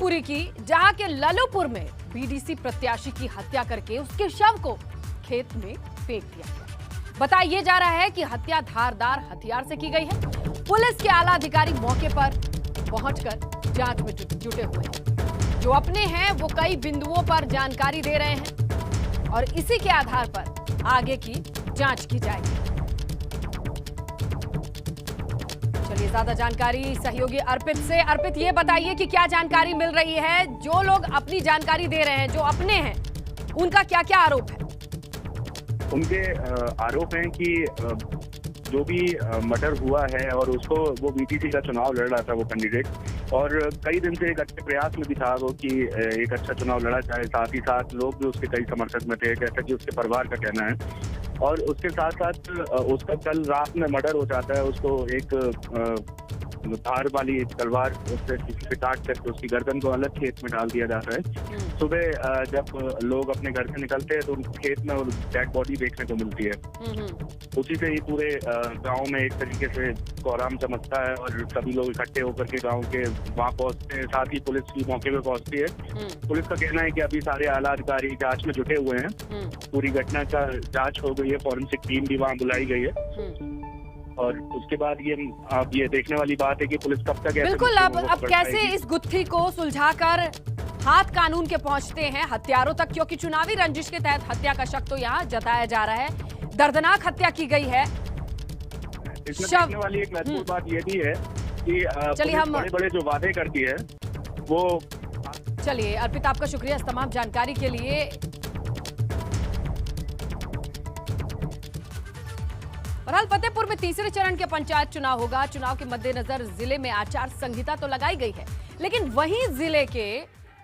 फतेहपुरी की, जहां के ललितपुर में बीडीसी प्रत्याशी की हत्या करके उसके शव को खेत में फेंक दिया गया। बताया जा रहा है कि हत्या धारदार हथियार से की गई है। पुलिस के आला अधिकारी मौके पर पहुंचकर जांच में जुटे हुए हैं। जो अपने हैं वो कई बिंदुओं पर जानकारी दे रहे हैं और इसी के आधार पर आगे की जांच की जाएगी। चलिए ज्यादा जानकारी सहयोगी अर्पित से। अर्पित, ये बताइए कि क्या जानकारी मिल रही है? जो लोग अपनी जानकारी दे रहे हैं, जो अपने हैं, उनका क्या क्या आरोप है? उनके आरोप हैं कि जो भी मर्डर हुआ है और उसको वो बीटीसी का चुनाव लड़ रहा था वो कैंडिडेट, और कई दिन से एक अच्छे प्रयास में भी था वो कि एक अच्छा चुनाव लड़ा जाए। साथ ही साथ लोग भी उसके कई समर्थक में थे, जैसा कि उसके परिवार का कहना है। और उसके साथ साथ उसका कल रात में मर्डर हो जाता है। उसको एक धार वाली तलवार उससे किसी से काट करके उसकी गर्दन को अलग खेत में डाल दिया जाता है। सुबह जब लोग अपने घर से निकलते हैं तो उनको खेत में डेड बॉडी देखने को मिलती है। उसी से ही पूरे गांव में एक तरीके से कोहराम चमकता है और सभी लोग इकट्ठे होकर के गांव के वहां पहुंचते हैं। साथ ही पुलिस भी मौके पे पहुंचती है। पुलिस का कहना है कि अभी सारे आला अधिकारी जांच में जुटे हुए हैं। पूरी घटना का जांच हो गई है, फॉरेंसिक टीम भी वहाँ बुलाई गई है। और उसके बाद अब ये देखने वाली बात है कि पुलिस कब तक बिल्कुल अब कैसे इस गुत्थी को सुलझाकर हाथ कानून के पहुंचते हैं हत्यारों तक, क्योंकि चुनावी रंजिश के तहत हत्या का शक तो यहाँ जताया जा रहा है। दर्दनाक हत्या की गई है। इसमें देखने वाली एक महत्वपूर्ण बात ये भी है कि चलिए हम बड़े जो वादे करती है वो। चलिए अर्पित, आपका शुक्रिया इस तमाम जानकारी के लिए। बहरहाल फतेहपुर में तीसरे चरण के पंचायत चुनाव होगा। चुनाव के मद्देनजर जिले में आचार संहिता तो लगाई गई है, लेकिन वहीं जिले के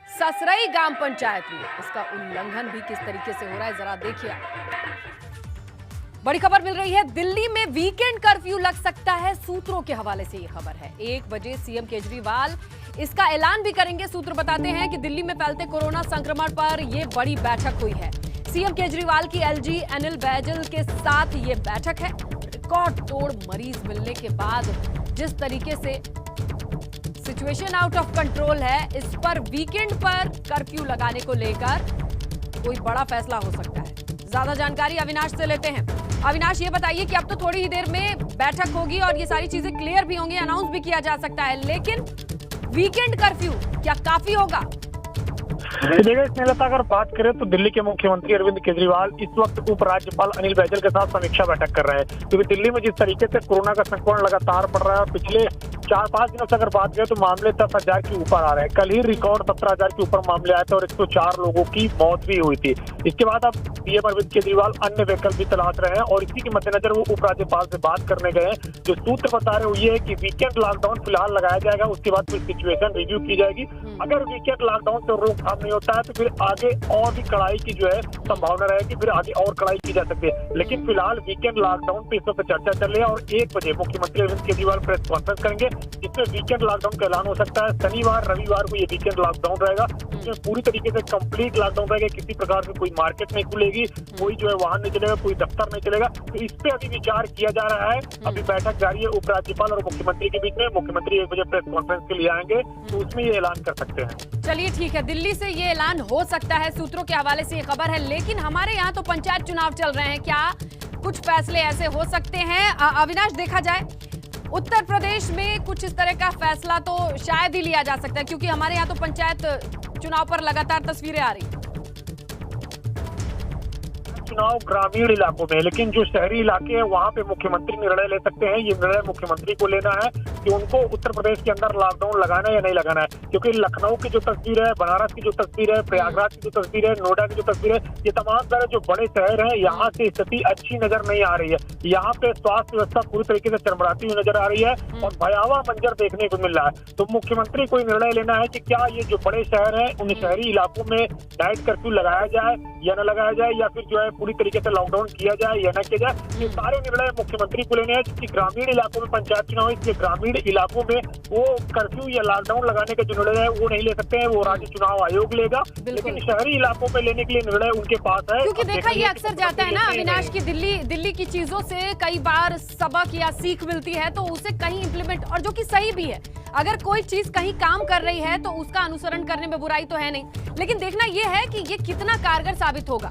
ससरई ग्राम पंचायत में इसका उल्लंघन भी किस तरीके से हो रहा है, जरा देखिए। बड़ी खबर मिल रही है, दिल्ली में वीकेंड कर्फ्यू लग सकता है। सूत्रों के हवाले से ये खबर है। 1 बजे सीएम केजरीवाल इसका ऐलान भी करेंगे। सूत्र बताते हैं कि दिल्ली में फैलते कोरोना संक्रमण पर यह बड़ी बैठक हुई है। सीएम केजरीवाल की एलजी अनिल बैजल के साथ ये बैठक है। रिकॉर्ड तोड़ मरीज मिलने के बाद जिस तरीके से सिचुएशन आउट ऑफ कंट्रोल है, इस पर वीकेंड पर कर्फ्यू लगाने को लेकर कोई बड़ा फैसला हो सकता है। ज्यादा जानकारी अविनाश से लेते हैं। अविनाश, ये बताइए कि अब तो थोड़ी ही देर में बैठक होगी और ये सारी चीजें क्लियर भी होंगी, अनाउंस भी किया जा सकता है, लेकिन वीकेंड कर्फ्यू क्या काफी होगा? देखिए स्नेहलता, अगर बात करें तो दिल्ली के मुख्यमंत्री अरविंद केजरीवाल इस वक्त उपराज्यपाल अनिल बैजल के साथ समीक्षा बैठक कर रहे हैं, क्योंकि दिल्ली में जिस तरीके से कोरोना का संक्रमण लगातार बढ़ रहा है और पिछले 4-5 दिनों से अगर बात करें तो मामले 10,000 के ऊपर आ रहे हैं। कल ही रिकॉर्ड 17,000 के ऊपर मामले आए थे और 104 लोगों की मौत भी हुई थी। इसके बाद अब सीएम अरविंद केजरीवाल अन्य विकल्प भी तलाश रहे हैं और इसी के मद्देनजर वो उपराज्यपाल से बात करने गए हैं। जो सूत्र बता रहे हुए है कि वीकेंड लॉकडाउन फिलहाल लगाया जाएगा, उसके बाद फिर सिचुएशन रिव्यू की जाएगी। अगर वीकेंड लॉकडाउन से रोकथाम नहीं होता है तो फिर आगे और भी कड़ाई की जो है संभावना रहेगी, फिर आगे और कड़ाई की जा सकती है। लेकिन फिलहाल वीकेंड लॉकडाउन पे इस वक्त चर्चा चल रही है और 1 बजे मुख्यमंत्री अरविंद केजरीवाल प्रेस कॉन्फ्रेंस करेंगे, जिसमें वीकेंड लॉकडाउन का ऐलान हो सकता है। शनिवार रविवार को ये वीकेंड लॉकडाउन रहेगा, इसमें पूरी तरीके से कंप्लीट लॉकडाउन रहेगा। किसी प्रकार से कोई मार्केट नहीं खुलेगी, कोई जो है वाहन नहीं चलेगा, कोई दफ्तर नहीं चलेगा। तो इस पे अभी विचार किया जा रहा है। अभी बैठक जारी है उपराज्यपाल और मुख्यमंत्री के बीच में। मुख्यमंत्री 1 बजे प्रेस कॉन्फ्रेंस के लिए आएंगे तो उसमें ये ऐलान कर सकते हैं। चलिए ठीक है, दिल्ली से ये ऐलान हो सकता है, सूत्रों के हवाले से ये खबर है। लेकिन हमारे यहाँ तो पंचायत चुनाव चल रहे हैं, क्या कुछ फैसले ऐसे हो सकते हैं? अविनाश, देखा जाए उत्तर प्रदेश में कुछ इस तरह का फैसला तो शायद ही लिया जा सकता है, क्योंकि हमारे यहाँ तो पंचायत चुनाव पर लगातार तस्वीरें आ रही हैं। चुनाव ग्रामीण इलाकों में, लेकिन जो शहरी इलाके हैं वहाँ पे मुख्यमंत्री निर्णय ले सकते हैं। ये निर्णय मुख्यमंत्री को लेना है कि उनको उत्तर प्रदेश के अंदर लॉकडाउन लगाना है या नहीं लगाना है, क्योंकि लखनऊ की जो तस्वीर है, बनारस की जो तस्वीर है, प्रयागराज की जो तस्वीर है, नोएडा की जो तस्वीर है, ये तमाम सारे जो बड़े शहर हैं यहाँ से स्थिति अच्छी नजर नहीं आ रही है। यहाँ पे स्वास्थ्य व्यवस्था पूरी तरीके से चरमराती हुई नजर आ रही है और भयावह मंजर देखने को मिल रहा है। तो मुख्यमंत्री को निर्णय लेना है कि क्या ये जो बड़े शहर है उन शहरी इलाकों में नाइट कर्फ्यू लगाया जाए या न लगाया जाए, या फिर जो है पूरी तरीके से लॉकडाउन किया जाए या न किया जाए। ये सारे निर्णय मुख्यमंत्री को लेने हैं, क्योंकि ग्रामीण इलाकों में पंचायत चुनाव है, इसलिए ग्रामीण ग्रामीण इलाकों में वो कर्फ्यू या लॉकडाउन लगाने का जो निर्णय है वो नहीं ले सकते हैं, वो राज्य चुनाव आयोग लेगा। लेकिन शहरी इलाकों में लेने के लिए निर्णय उनके पास है। क्योंकि देखा ये अक्सर जाता है ना अविनाश की दिल्ली की चीजों से कई बार सबक या सीख मिलती है तो उसे कहीं इंप्लीमेंट, और जो कि सही भी है, अगर कोई चीज कहीं काम कर रही है तो उसका अनुसरण करने में बुराई तो है नहीं, लेकिन देखना यह है कि ये कितना कारगर साबित होगा।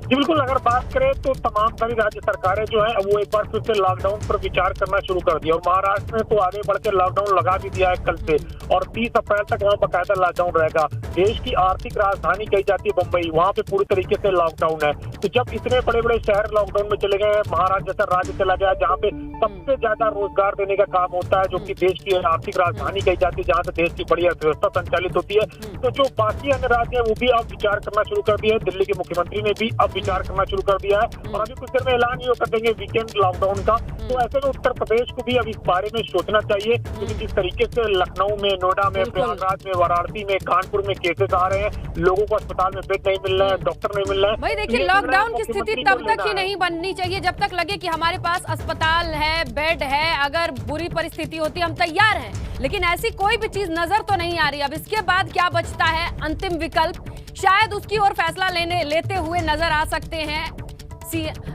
जी बिल्कुल, अगर बात करें तो तमाम सारी राज्य सरकारें जो है वो एक बार फिर से लॉकडाउन पर विचार करना शुरू कर दिया, और महाराष्ट्र ने तो आगे बढ़ के लॉकडाउन लगा भी दिया है कल से, और 30 अप्रैल तक वहाँ बाकायदा लॉकडाउन रहेगा। देश की आर्थिक राजधानी कही जाती है बम्बई, वहाँ पे पूरी तरीके से लॉकडाउन है। तो जब इतने बड़े बड़े शहर लॉकडाउन में चले गए, महाराष्ट्र जैसा राज्य चला गया जहाँ पे सबसे ज्यादा रोजगार देने का काम होता है, जो कि देश की आर्थिक राजधानी कही जाती है, जहाँ से देश की बड़ी अर्थव्यवस्था संचालित होती है, तो जो बाकी अन्य राज्य है वो भी अब विचार करना शुरू कर दिया है। दिल्ली के मुख्यमंत्री ने भी अब विचार करना शुरू कर दिया है, और अभी कुछ देर में ऐलान ये कर देंगे वीकेंड लॉकडाउन का। तो ऐसे में उत्तर प्रदेश को भी अब इस बारे में सोचना चाहिए, क्योंकि जिस तरीके से लखनऊ में, नोएडा में, प्रयागराज में, वाराणसी में, कानपुर में केसेस आ रहे हैं, लोगों को अस्पताल में बेड नहीं मिल रहे हैं, डॉक्टर नहीं मिल रहे हैं। भाई देखिए, लॉकडाउन की स्थिति तब तक ही नहीं बननी चाहिए जब तक लगे कि हमारे पास अस्पताल है, बेड है, अगर बुरी परिस्थिति होती हम तैयार हैं, लेकिन ऐसी कोई भी चीज नजर तो नहीं आ रही। अब इसके बाद क्या बचता है अंतिम विकल्प, शायद उसकी ओर फैसला लेते हुए नजर आ सकते हैं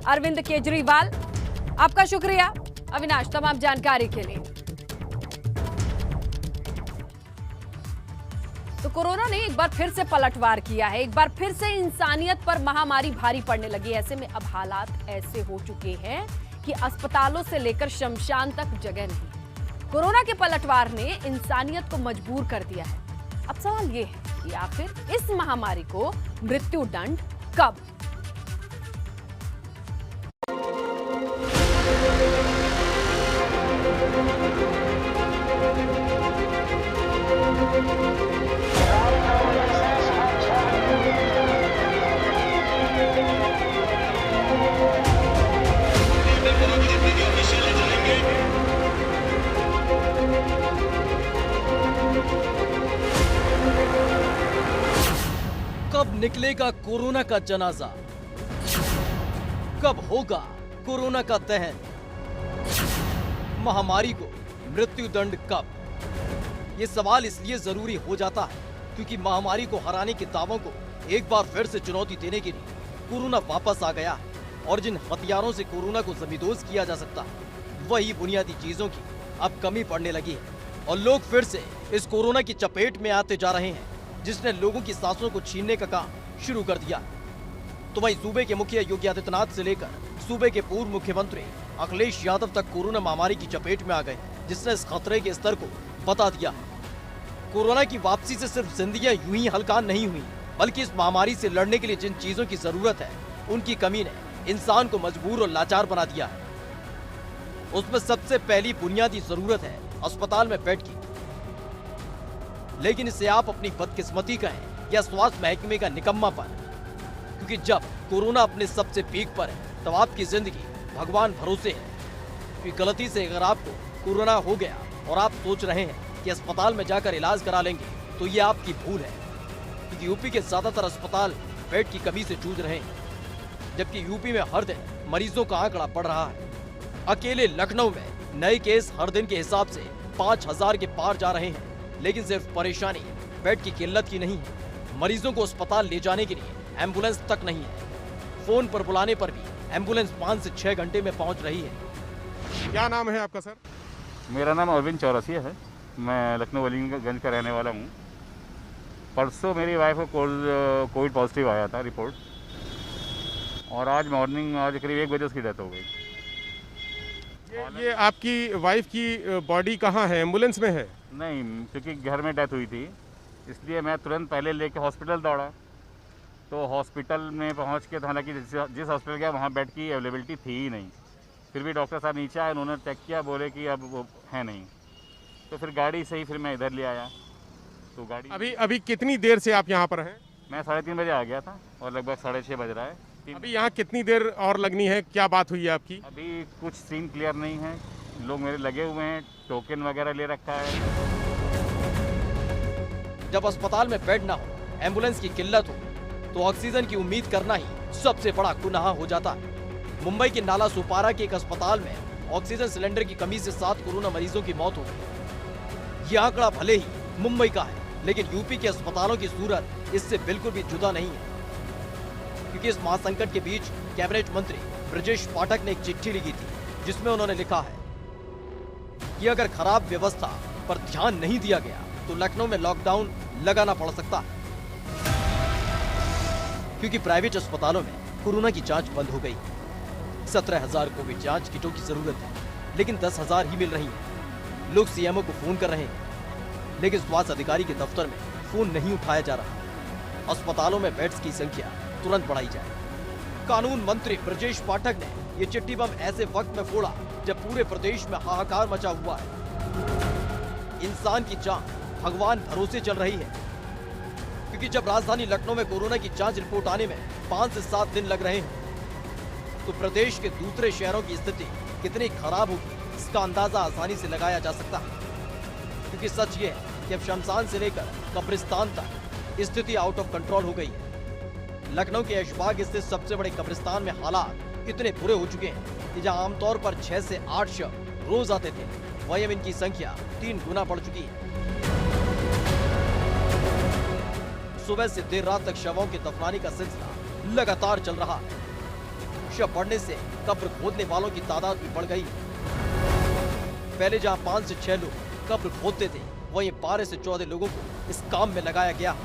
अरविंद केजरीवाल। आपका शुक्रिया अविनाश तमाम जानकारी के लिए। तो कोरोना ने एक बार फिर से पलटवार किया है, एक बार फिर से इंसानियत पर महामारी भारी पड़ने लगी। ऐसे में अब हालात ऐसे हो चुके हैं कि अस्पतालों से लेकर शमशान तक जगह नहीं। कोरोना के पलटवार ने इंसानियत को मजबूर कर दिया है। अब सवाल ये है कि आखिर इस महामारी को मृत्यु दंड कब? कब निकलेगा कोरोना का जनाजा? कब होगा कोरोना का दहन? महामारी को मृत्यु दंड कब? ये सवाल इसलिए जरूरी हो जाता है क्योंकि महामारी को हराने के दावों को एक बार फिर से चुनौती देने के लिए कोरोना वापस आ गया है, और जिन हथियारों से कोरोना को जमींदोज किया जा सकता है वही बुनियादी चीजों की अब कमी पड़ने लगी है, और लोग फिर से इस कोरोना की चपेट में आते जा रहे हैं, जिसने लोगों की सांसों को छीनने का काम शुरू कर दिया। तो वहीं सूबे के मुखिया योगी आदित्यनाथ से लेकर सूबे के पूर्व मुख्यमंत्री अखिलेश यादव तक कोरोना महामारी की चपेट में आ गए, जिसने इस खतरे के स्तर को बता दिया। कोरोना की वापसी से सिर्फ जिंदगियां यूं ही हल्का नहीं हुई, बल्कि इस महामारी से लड़ने के लिए जिन चीजों की जरूरत है उनकी कमी ने इंसान को मजबूर और लाचार बना दिया है। उसमें सबसे पहली बुनियादी जरूरत है अस्पताल में बेड की। लेकिन इसे आप अपनी बदकिस्मती कहें या स्वास्थ्य महकमे का निकम्मापन, क्योंकि जब कोरोना अपने सबसे पीक पर है तब आपकी जिंदगी भगवान भरोसे है। क्योंकि गलती से अगर आपको कोरोना हो गया और आप सोच रहे हैं कि अस्पताल में जाकर इलाज करा लेंगे तो ये आपकी भूल है, क्योंकि यूपी के ज्यादातर अस्पताल बेड की कमी से जूझ रहे हैं, जबकि यूपी में हर दिन मरीजों का आंकड़ा बढ़ रहा है। अकेले लखनऊ में नए केस हर दिन के हिसाब से 5000 के पार जा रहे हैं, लेकिन सिर्फ परेशानी बेड की किल्लत की नहीं है, मरीजों को अस्पताल ले जाने के लिए एम्बुलेंस तक नहीं है। फोन पर बुलाने पर भी एम्बुलेंस 5 से 6 घंटे में पहुंच रही है। क्या नाम है आपका सर? मेरा नाम अरविंद चौरसिया है, मैं लखनऊ अलीगंज का रहने वाला हूँ। परसों मेरी वाइफ को कोविड पॉजिटिव आया था रिपोर्ट, और आज मॉर्निंग करीब 1 बजे उसकी डेथ हो गई। ये आपकी वाइफ की बॉडी कहाँ है? एम्बुलेंस में है? नहीं, क्योंकि घर में डेथ हुई थी, इसलिए मैं तुरंत पहले लेके हॉस्पिटल दौड़ा। तो हॉस्पिटल में पहुंच के, तो हालांकि जिस हॉस्पिटल गया वहाँ बेड की अवेलेबिलिटी थी ही नहीं। फिर भी डॉक्टर साहब नीचे आए, उन्होंने चेक किया, बोले कि अब वो है नहीं। तो फिर गाड़ी से ही फिर मैं इधर ले आया। तो गाड़ी अभी कितनी देर से आप यहाँ पर हैं? मैं 3:30 बजे आ गया था और लगभग 6:30 बज रहा है। अभी यहाँ कितनी देर और लगनी है? क्या बात हुई है आपकी? अभी कुछ सीन क्लियर नहीं है, लोग मेरे लगे हुए हैं, टोकन वगैरह ले रखा है। जब अस्पताल में बेड ना हो, एम्बुलेंस की किल्लत हो, तो ऑक्सीजन की उम्मीद करना ही सबसे बड़ा गुनाह हो जाता है। मुंबई के नाला सुपारा के एक अस्पताल में ऑक्सीजन सिलेंडर की कमी से 7 कोरोना मरीजों की मौत हो गई। ये आंकड़ा भले ही मुंबई का है, लेकिन यूपी के अस्पतालों की सूरत इससे बिल्कुल भी जुदा नहीं है, क्योंकि इस महासंकट के बीच कैबिनेट मंत्री ब्रजेश पाठक ने एक चिट्ठी लिखी थी, जिसमें उन्होंने लिखा है कि अगर खराब व्यवस्था पर ध्यान नहीं दिया गया तो लखनऊ में लॉकडाउन लगाना पड़ सकता है, क्योंकि प्राइवेट अस्पतालों में कोरोना की जांच बंद हो गई। 17,000 कोविड जांच किटों की जरूरत है, लेकिन 10,000 ही मिल रही हैं। लोग सीएमओ को फोन कर रहे हैं, लेकिन स्वास्थ्य अधिकारी के दफ्तर में फोन नहीं उठाया जा रहा। अस्पतालों में बेड्स की संख्या तुरंत बढ़ाई जाए। कानून मंत्री ब्रजेश पाठक ने ये चिट्ठी बम ऐसे वक्त में फोड़ा जब पूरे प्रदेश में हाहाकार मचा हुआ है। इंसान की जान भगवान भरोसे चल रही है, क्योंकि जब राजधानी लखनऊ में कोरोना की जांच रिपोर्ट आने में 5 से 7 दिन लग रहे हैं, तो प्रदेश के दूसरे शहरों की स्थिति कितनी खराब होगी इसका अंदाजा आसानी से लगाया जा सकता है। क्योंकि सच ये है कि अब शमशान से लेकर कब्रिस्तान तक स्थिति आउट ऑफ कंट्रोल हो गई है। लखनऊ के ऐशबाग स्थित सबसे बड़े कब्रिस्तान में हालात इतने बुरे हो चुके हैं कि जहां आमतौर पर 6 से 8 शव रोज आते थे, वहीं अब इनकी संख्या 3 गुना बढ़ चुकी है। सुबह से देर रात तक शवों के दफनाने का सिलसिला लगातार चल रहा है। शव बढ़ने से कब्र खोदने वालों की तादाद भी बढ़ गई है। पहले जहां 5 से 6 लोग कब्र खोदते थे, वहीं 12 से 14 लोगों को इस काम में लगाया गया।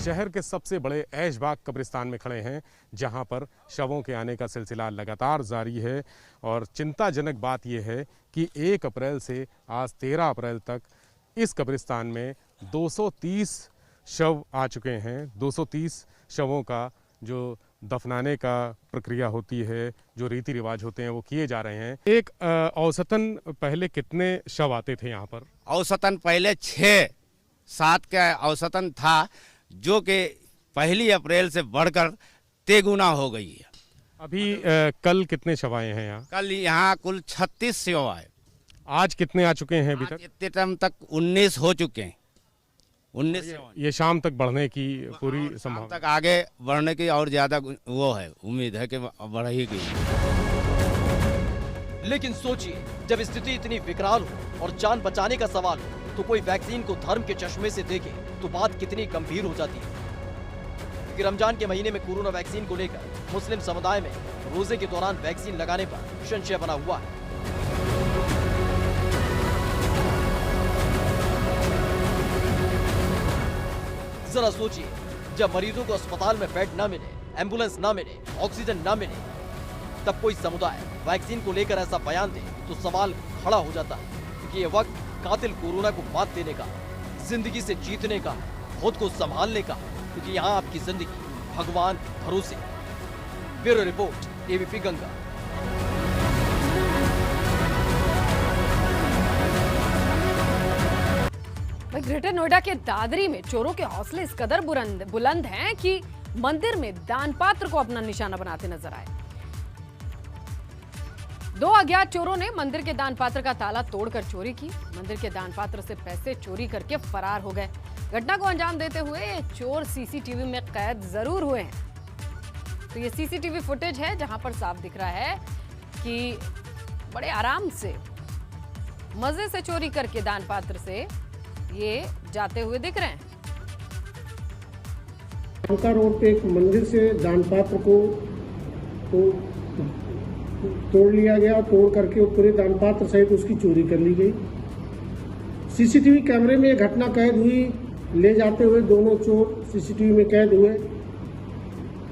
शहर के सबसे बड़े ऐशबाग कब्रिस्तान में खड़े हैं, जहां पर शवों के आने का सिलसिला लगातार जारी है। और चिंताजनक बात यह है कि 1 अप्रैल से आज 13 अप्रैल तक इस कब्रिस्तान में 230 शव आ चुके हैं। 230 शवों का जो दफनाने का प्रक्रिया होती है, जो रीति रिवाज होते हैं, वो किए जा रहे हैं। एक औसतन पहले कितने शव आते थे यहाँ पर? औसतन पहले 6-7 का औसतन था, जो कि 1 अप्रैल से बढ़कर 3 गुना हो गई है। अभी कल कितने शव आए हैं यहाँ? कल यहाँ कुल 36 शव आए। आज कितने आ चुके हैं अभी तक? इतने टाइम तक 19 हो चुके हैं। 19 ये शाम तक बढ़ने की पूरी शाम संभावना तक आगे बढ़ने की और ज्यादा वो है, उम्मीद है कि बढ़ेगी। लेकिन सोचिए, जब स्थिति इतनी विकराल हो और जान बचाने का सवाल हो, तो कोई वैक्सीन को धर्म के चश्मे से देखे तो बात कितनी गंभीर हो जाती है। क्योंकि रमजान के महीने में कोरोना वैक्सीन को लेकर मुस्लिम समुदाय में रोजे के दौरान वैक्सीन लगाने पर संशय बना हुआ है। जरा सोचिए, जब मरीजों को अस्पताल में बेड न मिले, एम्बुलेंस न मिले, ऑक्सीजन न मिले, तब कोई समुदाय वैक्सीन को लेकर ऐसा बयान दे तो सवाल खड़ा हो जाता है। क्योंकि ये वक्त कातिल कोरोना को मात देने का, जिंदगी से जीतने का, खुद को संभालने का, क्योंकि यहाँ आपकी जिंदगी भगवान भरोसे। Bureau report, ABP Ganga. Greater Noida के दादरी में चोरों के हौसले इस कदर बुलंद हैं कि मंदिर में दान पात्र को अपना निशाना बनाते नजर आए। 2 अज्ञात चोरों ने मंदिर के दान पात्र का ताला तोड़कर चोरी की। मंदिर के दान पात्र से पैसे चोरी करके फरार हो गए। घटना को अंजाम देते हुए ये चोर सीसीटीवी में कैद जरूर हुए हैं। तो ये सीसीटीवी फुटेज है, जहां पर साफ दिख रहा है कि बड़े आराम से, मजे से चोरी करके दान पात्र से ये जाते हुए दिख रहे हैं। अंका रोड पे एक मंदिर से दान पात्र को तोड़ लिया गया। तोड़ करके पूरे दान पात्र सहित उसकी चोरी कर ली गई। सीसीटीवी कैमरे में ये घटना कैद हुई। ले जाते हुए दोनों चोर सीसीटीवी में कैद हुए।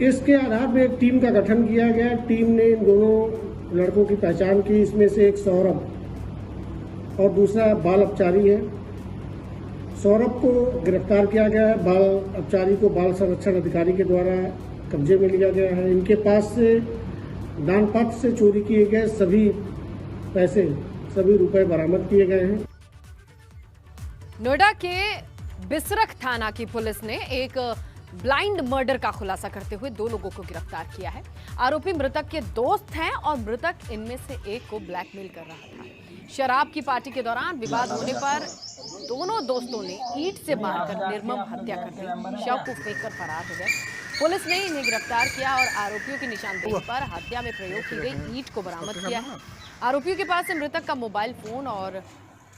इसके आधार पर एक टीम का गठन किया गया। टीम ने इन दोनों लड़कों की पहचान की। इसमें से एक सौरभ और दूसरा बाल अपचारी है। सौरभ को गिरफ्तार किया गया है। बाल अपचारी को बाल संरक्षण अधिकारी के द्वारा कब्जे में लिया गया है। इनके पास से दान पात्र से चोरी किए गए सभी पैसे, सभी रुपए बरामद किए गए हैं। नोएडा के बिसरख थाना की पुलिस ने एक ब्लाइंड मर्डर का खुलासा करते हुए 2 लोगों को गिरफ्तार किया है। आरोपी मृतक के दोस्त हैं और मृतक इनमें से एक को ब्लैकमेल कर रहा था। शराब की पार्टी के दौरान विवाद होने पर दोनों दोस्तों ने ईंट से मारकर निर्मम हत्या कर दी, शव को फेंककर फरार हो गए। पुलिस ने इन्हें गिरफ्तार किया और आरोपियों की निशानदेही पर हत्या में प्रयोग की गई ईंट को बरामद किया है। आरोपियों के पास से मृतक का मोबाइल फोन और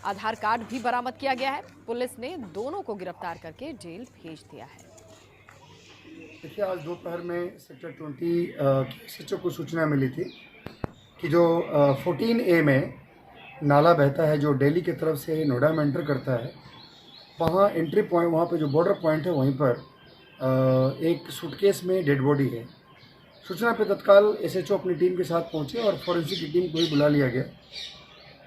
आधार कार्ड भी बरामद किया गया है। पुलिस ने दोनों को गिरफ्तार करके जेल भेज दिया है। देखिए, आज दोपहर में सेक्टर 20 SHO को सूचना मिली थी कि जो 14A में नाला बहता है जो दिल्ली की तरफ से नोएडा में एंटर करता है, वहाँ एंट्री पॉइंट, वहाँ पे जो बॉर्डर पॉइंट है वहीं पर एक सूटकेस में डेड बॉडी है। सूचना पे तत्काल SHO अपनी टीम के साथ पहुँचे और फॉरेंसिक की टीम को भी बुला लिया गया।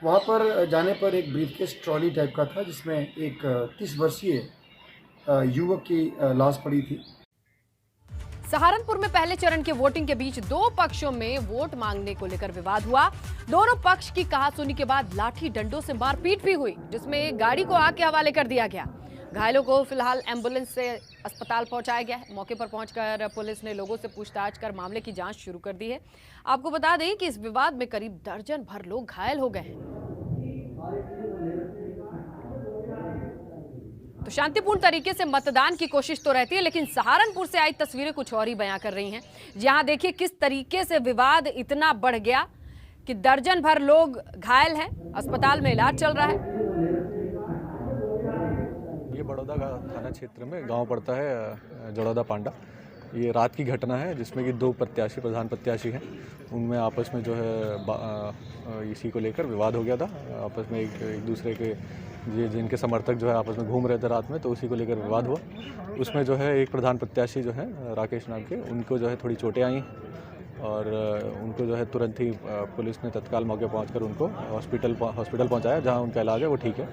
वहाँ पर जाने पर एक ब्रीफकेस ट्रॉली टाइप का था जिसमें एक 30 वर्षीय युवक की लाश पड़ी थी। सहारनपुर में पहले चरण के वोटिंग के बीच दो पक्षों में वोट मांगने को लेकर विवाद हुआ। दोनों पक्ष की कहासुनी के बाद लाठी डंडों से मारपीट भी हुई, जिसमें एक गाड़ी को आग के हवाले कर दिया गया। घायलों को फिलहाल एम्बुलेंस से अस्पताल पहुंचाया गया है। मौके पर पहुंचकर पुलिस ने लोगों से पूछताछ कर मामले की जांच शुरू कर दी है। आपको बता दें कि इस विवाद में करीब दर्जन भर लोग घायल हो गए हैं। तो शांतिपूर्ण तरीके से मतदान की कोशिश तो रहती है, लेकिन सहारनपुर से आई तस्वीरें कुछ और ही बयां कर रही हैं। जहां देखिए किस तरीके से विवाद इतना बढ़ गया कि दर्जन भर लोग घायल हैं, अस्पताल में इलाज चल रहा है। ये बड़ौदा थाना क्षेत्र में गांव पड़ता है जड़ौदा पांडा। ये रात की घटना है जिसमें कि दो प्रत्याशी, प्रधान प्रत्याशी हैं, उनमें आपस में जो है इसी को लेकर विवाद हो गया था। आपस में एक दूसरे के जिनके समर्थक जो है आपस में घूम रहे थे रात में, तो उसी को लेकर विवाद हुआ। उसमें जो है एक प्रधान प्रत्याशी जो है राकेश नाम के, उनको जो है थोड़ी चोटें आई और उनको जो है तुरंत ही पुलिस ने तत्काल मौके पहुंचकर उनको हॉस्पिटल पहुंचाया, जहां उनका इलाज है वो ठीक है।